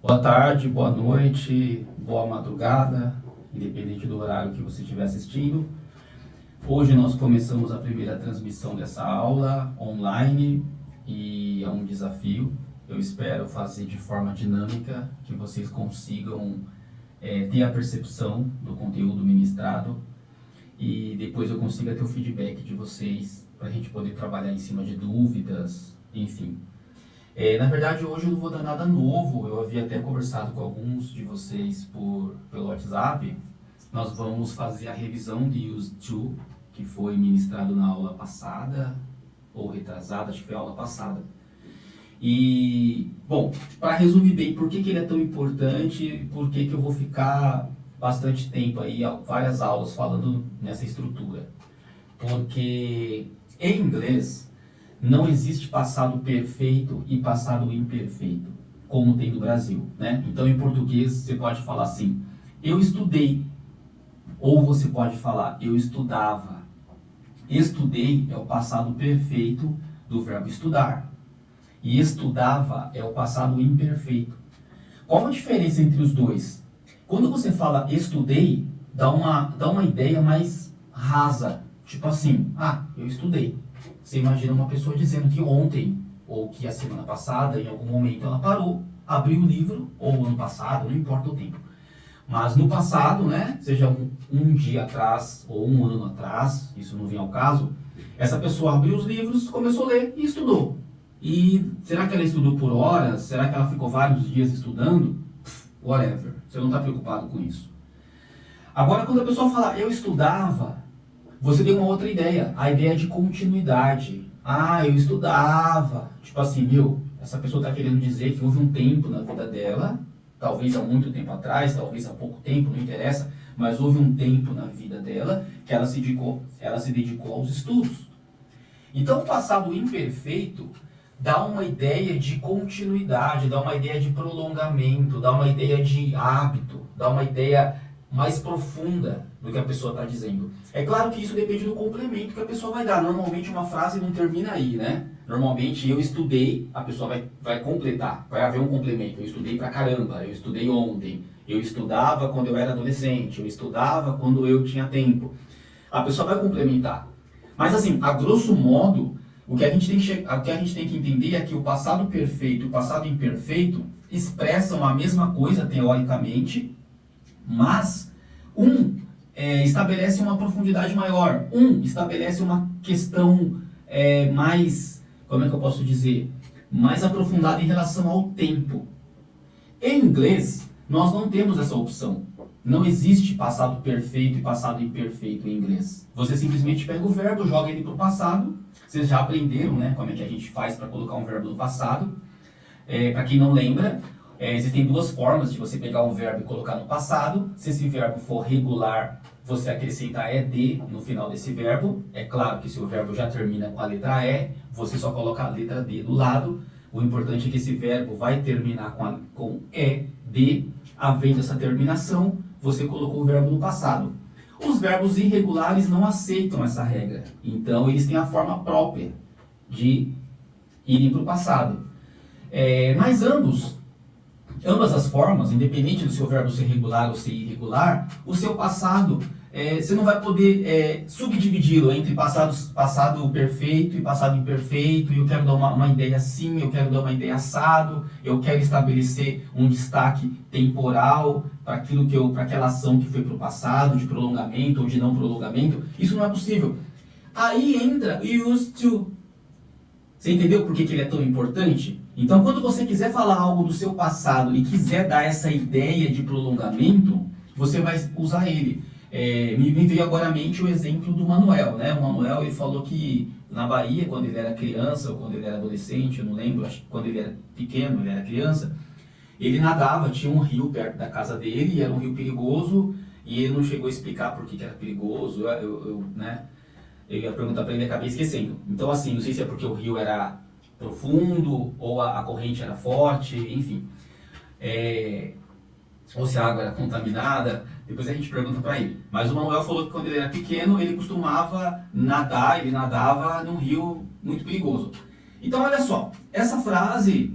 Boa tarde, boa noite, boa madrugada, independente do horário que você estiver assistindo. Hoje nós começamos a primeira transmissão dessa aula online e é um desafio. Eu espero fazer de forma dinâmica, que vocês consigam ter a percepção do conteúdo ministrado e depois eu consiga ter o feedback de vocês para a gente poder trabalhar em cima de dúvidas, enfim. Na verdade, hoje eu não vou dar nada novo. Eu havia até conversado com alguns de vocês pelo WhatsApp. Nós vamos fazer a revisão de Use To, que foi ministrado na aula passada, ou retrasada, acho que foi a aula passada. E, bom, para resumir bem, por que ele é tão importante e por que eu vou ficar bastante tempo aí, várias aulas falando nessa estrutura. Porque em inglês não existe passado perfeito e passado imperfeito, como tem no Brasil, né? Então, em português, você pode falar assim, eu estudei, ou você pode falar, eu estudava. Estudei é o passado perfeito do verbo estudar, e estudava é o passado imperfeito. Qual a diferença entre os dois? Quando você fala estudei, dá uma ideia mais rasa, tipo assim, eu estudei. Você imagina uma pessoa dizendo que ontem, ou que a semana passada, em algum momento ela parou, abriu o livro, ou ano passado, não importa o tempo. Mas no passado, né, seja um dia atrás, ou um ano atrás, isso não vem ao caso, essa pessoa abriu os livros, começou a ler e estudou. E será que ela estudou por horas? Será que ela ficou vários dias estudando? Whatever, você não está preocupado com isso. Agora, quando a pessoa fala, eu estudava, você tem uma outra ideia, a ideia de continuidade. Eu estudava. Tipo assim, essa pessoa está querendo dizer que houve um tempo na vida dela, talvez há muito tempo atrás, talvez há pouco tempo, não interessa, mas houve um tempo na vida dela que ela se dedicou aos estudos. Então, o passado imperfeito dá uma ideia de continuidade, dá uma ideia de prolongamento, dá uma ideia de hábito, dá uma ideia mais profunda do que a pessoa está dizendo. É claro que isso depende do complemento que a pessoa vai dar. Normalmente uma frase não termina aí, né? Normalmente eu estudei, a pessoa vai completar, vai haver um complemento. Eu estudei pra caramba, eu estudei ontem, eu estudava quando eu era adolescente, eu estudava quando eu tinha tempo. A pessoa vai complementar. Mas assim, a grosso modo, o que a gente tem que entender é que o passado perfeito e o passado imperfeito expressam a mesma coisa teoricamente, mas estabelece uma profundidade maior, estabelece uma questão mais, como é que eu posso dizer, mais aprofundada em relação ao tempo. Em inglês, nós não temos essa opção. Não existe passado perfeito e passado imperfeito em inglês. Você simplesmente pega o verbo, joga ele para o passado. Vocês já aprenderam, né, como é que a gente faz para colocar um verbo no passado. Para quem não lembra, existem duas formas de você pegar um verbo e colocar no passado. Se esse verbo for regular, você acrescenta ED no final desse verbo. É claro que se o verbo já termina com a letra E, você só coloca a letra D do lado. O importante é que esse verbo vai terminar com ED. Havendo essa terminação, você colocou o verbo no passado. Os verbos irregulares não aceitam essa regra. Então, eles têm a forma própria de irem para o passado. Mas ambas as formas, independente do seu verbo ser regular ou ser irregular, o seu passado, você não vai poder subdividi-lo entre passado perfeito e passado imperfeito, e eu quero dar uma ideia assim, eu quero dar uma ideia assado, eu quero estabelecer um destaque temporal para aquela ação que foi para o passado, de prolongamento ou de não prolongamento. Isso não é possível. Aí entra used to. Você entendeu por que ele é tão importante? Então, quando você quiser falar algo do seu passado e quiser dar essa ideia de prolongamento, você vai usar ele. Me veio agora à mente o exemplo do Manuel, né? O Manuel, ele falou que na Bahia, quando ele era criança ou quando ele era adolescente, eu não lembro, acho que quando ele era pequeno, ele era criança, ele nadava, tinha um rio perto da casa dele, e era um rio perigoso, e ele não chegou a explicar por que era perigoso, né? Eu ia perguntar para ele e acabei esquecendo. Então, assim, não sei se é porque o rio era profundo ou a corrente era forte, enfim. Ou se a água era contaminada, depois a gente pergunta para ele. Mas o Manuel falou que quando ele era pequeno, ele costumava nadar, ele nadava num rio muito perigoso. Então, olha só, essa frase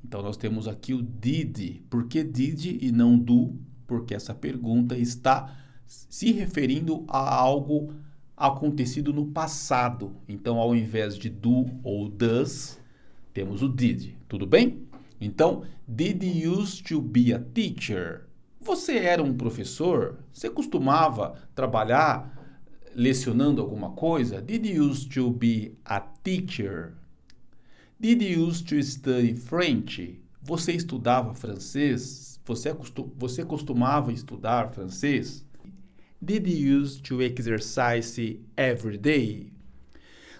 Então, nós temos aqui o did. Por que did e não do? Porque essa pergunta está se referindo a algo acontecido no passado. Então, ao invés de do ou does, temos o did. Tudo bem? Então, did you used to be a teacher? Você era um professor? Você costumava trabalhar lecionando alguma coisa? Did you used to be a teacher? Did you used to study French? Você estudava francês? Você costumava estudar francês? Did you used to exercise every day?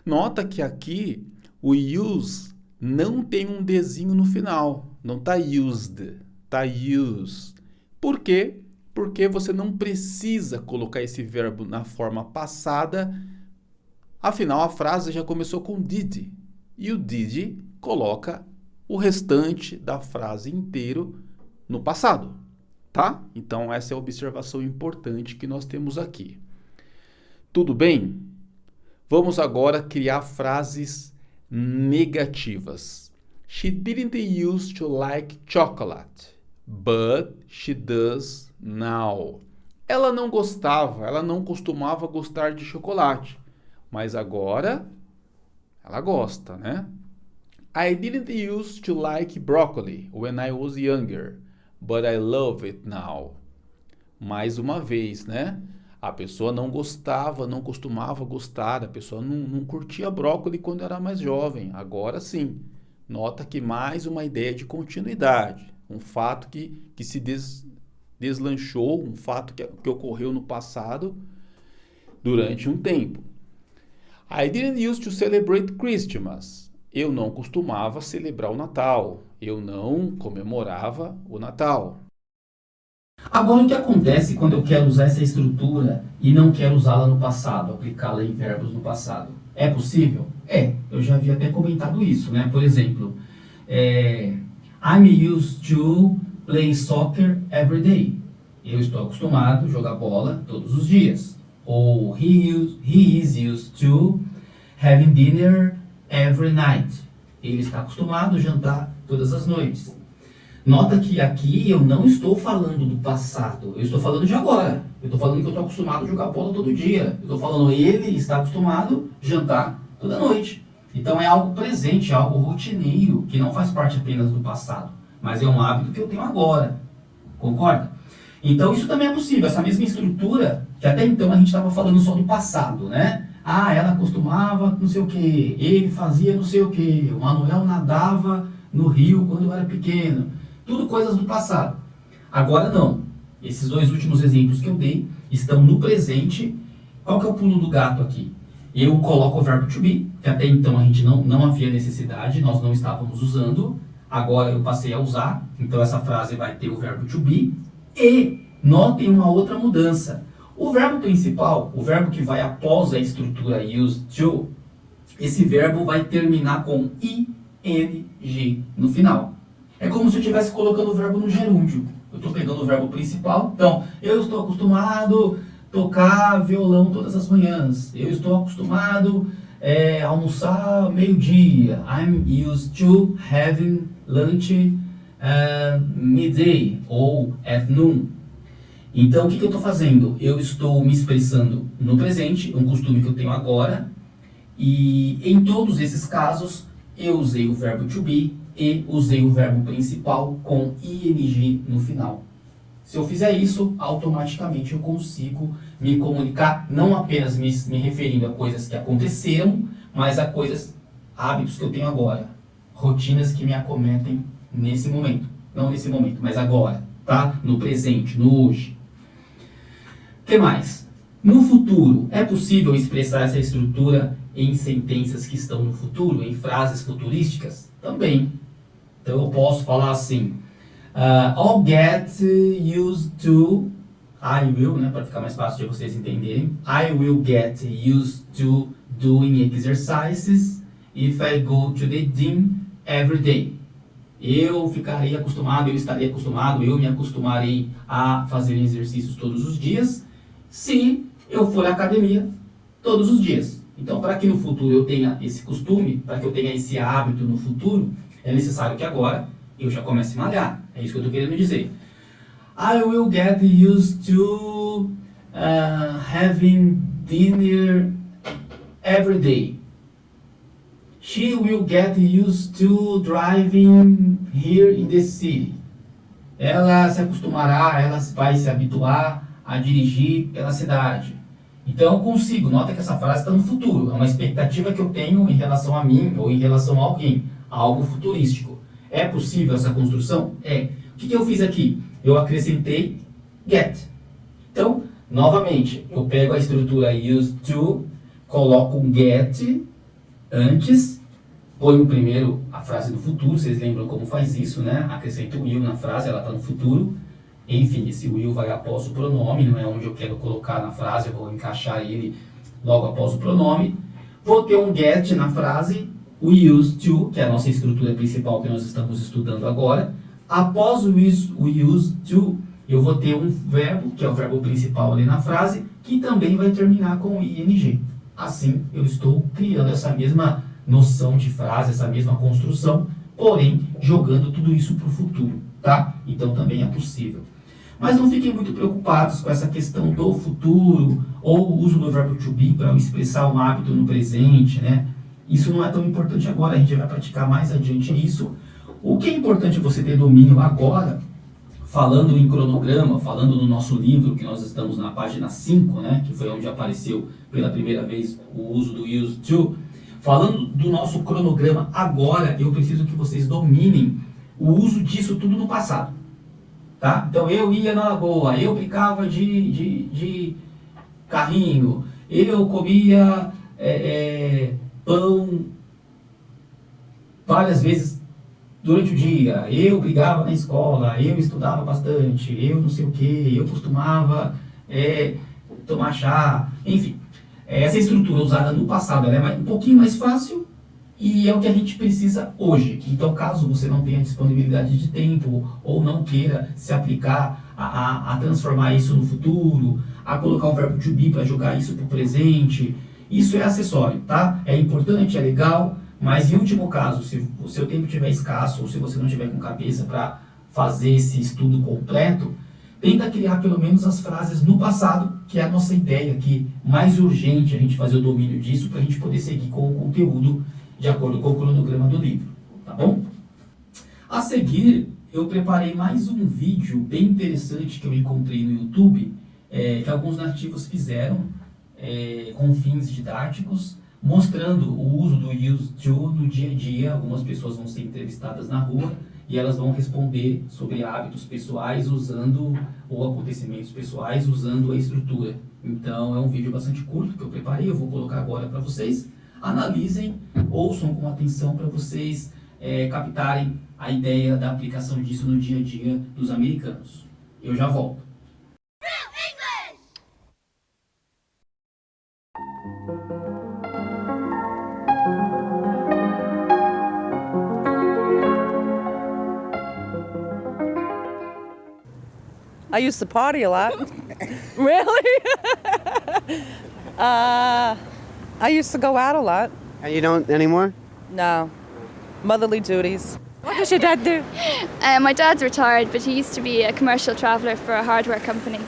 Nota que aqui o use não tem um desenho no final. Não está used, está use. Por quê? Porque você não precisa colocar esse verbo na forma passada. Afinal, a frase já começou com did. E o did coloca o restante da frase inteiro no passado, tá? Então, essa é a observação importante que nós temos aqui. Tudo bem? Vamos agora criar frases negativas. She didn't used to like chocolate, but she does now. Ela não gostava, ela não costumava gostar de chocolate, mas agora ela gosta, né? I didn't used to like broccoli when I was younger, but I love it now. Mais uma vez, né? A pessoa não gostava, não costumava gostar, a pessoa não curtia brócolis quando era mais jovem. Agora sim. Nota que mais uma ideia de continuidade. Um fato que se deslanchou, um fato que ocorreu no passado durante um tempo. I didn't used to celebrate Christmas. Eu não costumava celebrar o Natal. Eu não comemorava o Natal. Agora, o que acontece quando eu quero usar essa estrutura e não quero usá-la no passado, aplicá-la em verbos no passado? É possível? Eu já havia até comentado isso, né? Por exemplo, I'm used to play soccer every day. Eu estou acostumado a jogar bola todos os dias. Ou he is used to having dinner every night. Ele está acostumado a jantar todas as noites. Nota que aqui eu não estou falando do passado, eu estou falando de agora. Eu estou falando que eu estou acostumado a jogar bola todo dia. Eu estou falando ele está acostumado a jantar toda noite. Então é algo presente, é algo rotineiro, que não faz parte apenas do passado, mas é um hábito que eu tenho agora. Concorda? Então isso também é possível, essa mesma estrutura, que até então a gente estava falando só do passado, né? Ela costumava não sei o que, ele fazia não sei o que, o Manuel nadava no rio quando eu era pequeno. Tudo coisas do passado. Agora não. Esses dois últimos exemplos que eu dei estão no presente. Qual que é o pulo do gato aqui? Eu coloco o verbo to be, que até então a gente não havia necessidade, nós não estávamos usando. Agora eu passei a usar, então essa frase vai ter o verbo to be. E notem uma outra mudança. O verbo principal, o verbo que vai após a estrutura used to, esse verbo vai terminar com ing no final. É como se eu estivesse colocando o verbo no gerúndio. Eu estou pegando o verbo principal. Então, eu estou acostumado a tocar violão todas as manhãs. Eu estou acostumado a almoçar meio-dia. I'm used to having lunch midday ou at noon. Então, o que eu estou fazendo? Eu estou me expressando no presente, um costume que eu tenho agora. E em todos esses casos, eu usei o verbo to be e usei o verbo principal com ing no final. Se eu fizer isso, automaticamente eu consigo me comunicar, não apenas me referindo a coisas que aconteceram, mas a hábitos que eu tenho agora, rotinas que me acometem nesse momento. Não nesse momento, mas agora, tá? No presente, no hoje. O que mais? No futuro, é possível expressar essa estrutura em sentenças que estão no futuro, em frases futurísticas? Também. Então eu posso falar assim, I'll get used to, I will, né, para ficar mais fácil de vocês entenderem, I will get used to doing exercises if I go to the gym every day. Eu ficarei acostumado, eu estarei acostumado, eu me acostumarei a fazer exercícios todos os dias, se eu for à academia todos os dias. Então, para que no futuro eu tenha esse costume, para que eu tenha esse hábito no futuro, é necessário que agora eu já começo a malhar. É isso que eu estou querendo dizer. I will get used to having dinner every day. She will get used to driving here in the city. Ela se acostumará, ela vai se habituar a dirigir pela cidade. Então eu consigo, nota que essa frase está no futuro, é uma expectativa que eu tenho em relação a mim ou em relação a alguém, algo futurístico. É possível essa construção? É. O que eu fiz aqui? Eu acrescentei get. Então, novamente, eu pego a estrutura used to, coloco um get antes, ponho primeiro a frase do futuro, vocês lembram como faz isso, né? Acrescento o will na frase, ela está no futuro. Enfim, esse will vai após o pronome, não é onde eu quero colocar na frase, eu vou encaixar ele logo após o pronome. Vou ter um get na frase, o used to, que é a nossa estrutura principal que nós estamos estudando agora. Após o used to, eu vou ter um verbo, que é o verbo principal ali na frase, que também vai terminar com ing. Assim, eu estou criando essa mesma noção de frase, essa mesma construção, porém, jogando tudo isso para o futuro, tá? Então, também é possível. Mas não fiquem muito preocupados com essa questão do futuro ou o uso do verbo to be para expressar um hábito no presente, né? Isso não é tão importante agora, a gente vai praticar mais adiante isso. O que é importante você ter domínio agora, falando em cronograma, falando no nosso livro, que nós estamos na página 5, né? Que foi onde apareceu pela primeira vez o uso do used to. Falando do nosso cronograma agora, eu preciso que vocês dominem o uso disso tudo no passado. Tá? Então eu ia na lagoa, eu brincava de carrinho, eu comia pão várias vezes durante o dia, eu brigava na escola, eu estudava bastante, eu não sei o que, eu costumava tomar chá, enfim. Essa estrutura usada no passado ela é um pouquinho mais fácil e é o que a gente precisa hoje. Então, caso você não tenha disponibilidade de tempo ou não queira se aplicar a transformar isso no futuro, a colocar um verbo to be para jogar isso para o presente, isso é acessório, tá? É importante, é legal, mas em último caso, se o seu tempo estiver escasso ou se você não estiver com cabeça para fazer esse estudo completo, tenta criar pelo menos as frases no passado, que é a nossa ideia aqui, mais urgente a gente fazer o domínio disso para a gente poder seguir com o conteúdo de acordo com o cronograma do livro, tá bom? A seguir, eu preparei mais um vídeo bem interessante que eu encontrei no YouTube, que alguns nativos fizeram com fins didáticos, mostrando o uso do used to no dia a dia. Algumas pessoas vão ser entrevistadas na rua e elas vão responder sobre hábitos pessoais usando, ou acontecimentos pessoais usando a estrutura. Então é um vídeo bastante curto que eu preparei, eu vou colocar agora para vocês. Analisem, ouçam com atenção para vocês captarem a ideia da aplicação disso no dia a dia dos americanos. Eu já volto. I used to party a lot. Really? I used to go out a lot. And you don't anymore? No. Motherly duties. What does your dad do? My dad's retired, but he used to be a commercial traveller for a hardware company.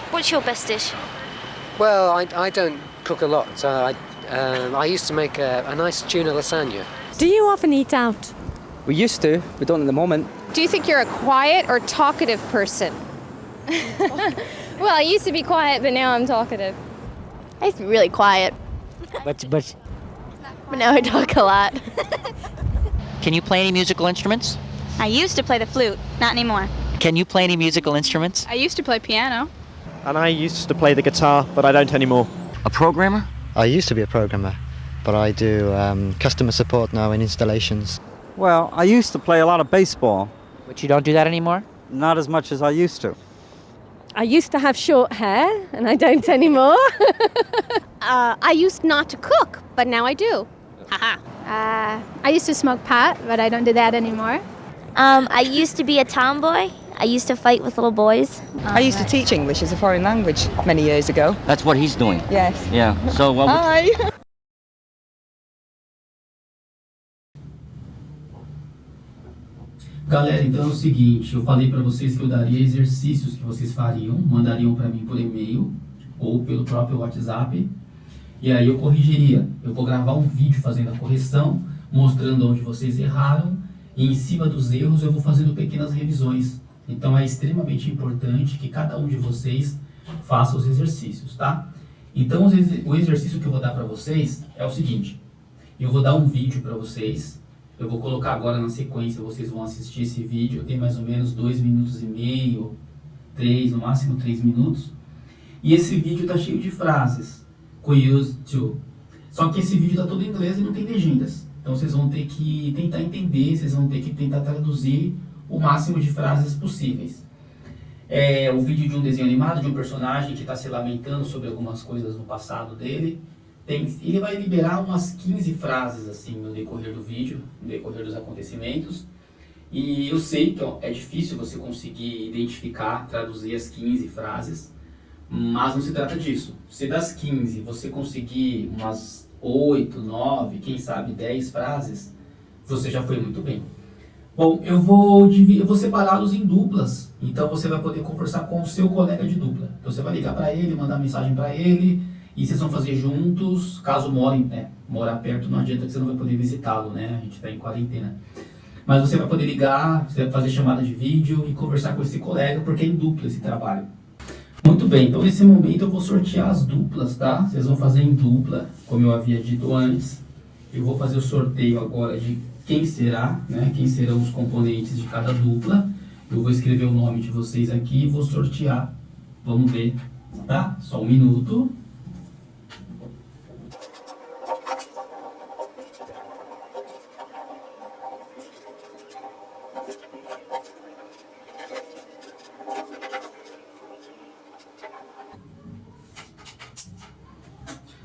What's your best dish? Well, I don't cook a lot. I used to make a nice tuna lasagna. Do you often eat out? We used to, we don't at the moment. Do you think you're a quiet or talkative person? Well, I used to be quiet, but now I'm talkative. I used to be really quiet, But but now I talk a lot. Can you play any musical instruments? I used to play the flute, not anymore. Can you play any musical instruments? I used to play piano. And I used to play the guitar, but I don't anymore. A programmer? I used to be a programmer, but I do customer support now in installations. Well, I used to play a lot of baseball. But you don't do that anymore? Not as much as I used to. I used to have short hair, and I don't anymore. I used not to cook, but now I do. Haha. I used to smoke pot, but I don't do that anymore. I used to be a tomboy. I used to fight with little boys. I used to teach English as a foreign language many years ago. That's what he's doing. Yes. Yeah. So what? Hi. Galera, então é o seguinte, eu falei para vocês que eu daria exercícios que vocês fariam, mandariam para mim por e-mail ou pelo próprio WhatsApp, e aí eu corrigiria. Eu vou gravar um vídeo fazendo a correção, mostrando onde vocês erraram, e em cima dos erros eu vou fazendo pequenas revisões. Então é extremamente importante que cada um de vocês faça os exercícios, tá? Então o exercício que eu vou dar para vocês é o seguinte, eu vou dar um vídeo para vocês. Eu vou colocar agora na sequência, vocês vão assistir esse vídeo, tem mais ou menos 2 minutos e meio, 3, no máximo 3 minutos. E esse vídeo tá cheio de frases, used to. Só que esse vídeo tá todo em inglês e não tem legendas. Então vocês vão ter que tentar entender, vocês vão ter que tentar traduzir o máximo de frases possíveis. É o vídeo de um desenho animado, de um personagem que está se lamentando sobre algumas coisas no passado dele. Ele vai liberar umas 15 frases assim no decorrer do vídeo, no decorrer dos acontecimentos. E eu sei que é difícil você conseguir identificar, traduzir as 15 frases, mas não se trata disso. Se das 15 você conseguir umas 8, 9, quem sabe 10 frases, você já foi muito bem. Bom, eu vou separá-los em duplas, então você vai poder conversar com o seu colega de dupla. Então você vai ligar para ele, mandar mensagem para ele, e vocês vão fazer juntos, caso morem, morar perto, não adianta que você não vai poder visitá-lo, né? A gente está em quarentena. Mas você vai poder ligar, você vai fazer chamada de vídeo e conversar com esse colega, porque é em dupla esse trabalho. Muito bem, então nesse momento eu vou sortear as duplas, tá? Vocês vão fazer em dupla, como eu havia dito antes. Eu vou fazer o sorteio agora de quem será, né? Quem serão os componentes de cada dupla. Eu vou escrever o nome de vocês aqui e vou sortear. Vamos ver, tá? Só um minuto.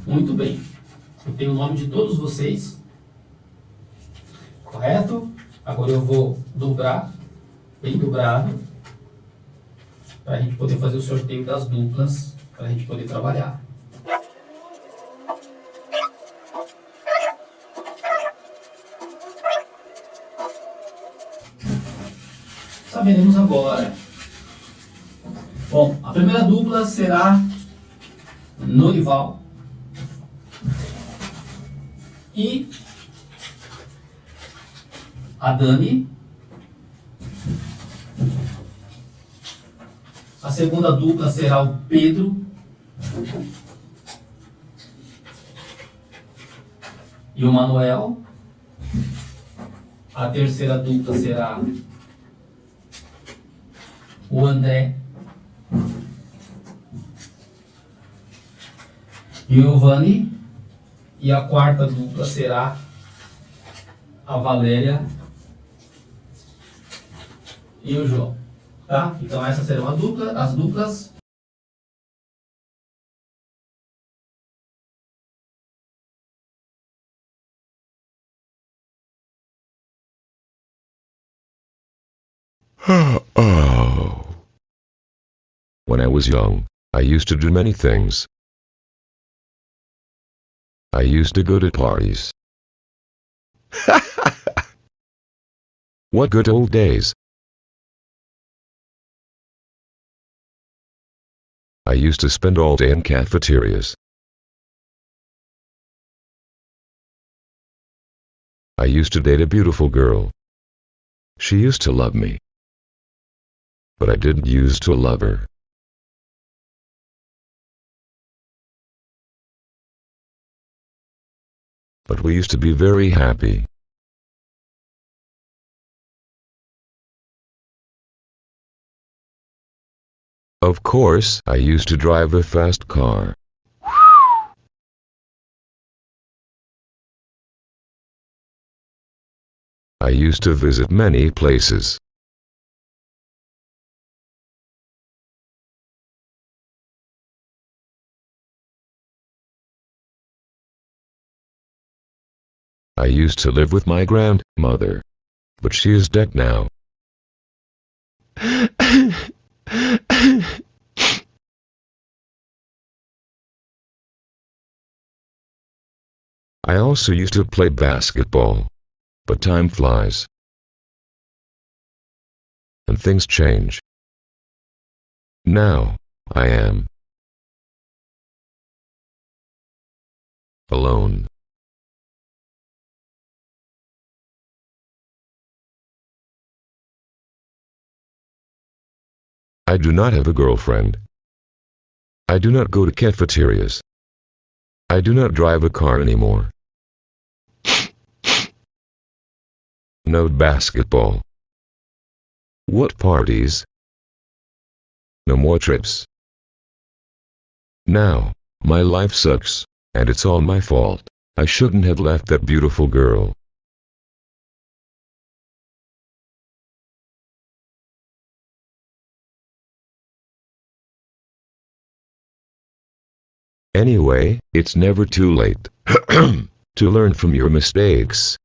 Muito bem, eu tenho o nome de todos vocês, correto? Agora eu vou dobrar, bem dobrado, para a gente poder fazer o sorteio das duplas, para a gente poder trabalhar. Saberemos agora. Bom, a primeira dupla será Norival e a Dani. A segunda dupla será o Pedro e o Manuel. A terceira dupla será o André e o Giovanni. E a quarta dupla será a Valéria e o João, tá? Então essas serão as duplas. Oh. When I was young, I used to do many things. I used to go to parties. What good old days. I used to spend all day in cafeterias. I used to date a beautiful girl. She used to love me. But I didn't used to love her. But we used to be very happy. Of course, I used to drive a fast car. I used to visit many places. I used to live with my grandmother, but she is dead now. I also used to play basketball, but time flies. and things change. Now, I am alone. I do not have a girlfriend. I do not go to cafeterias. I do not drive a car anymore. No basketball. What parties? No more trips. Now, my life sucks, and it's all my fault. I shouldn't have left that beautiful girl. Anyway, it's never too late to learn from your mistakes.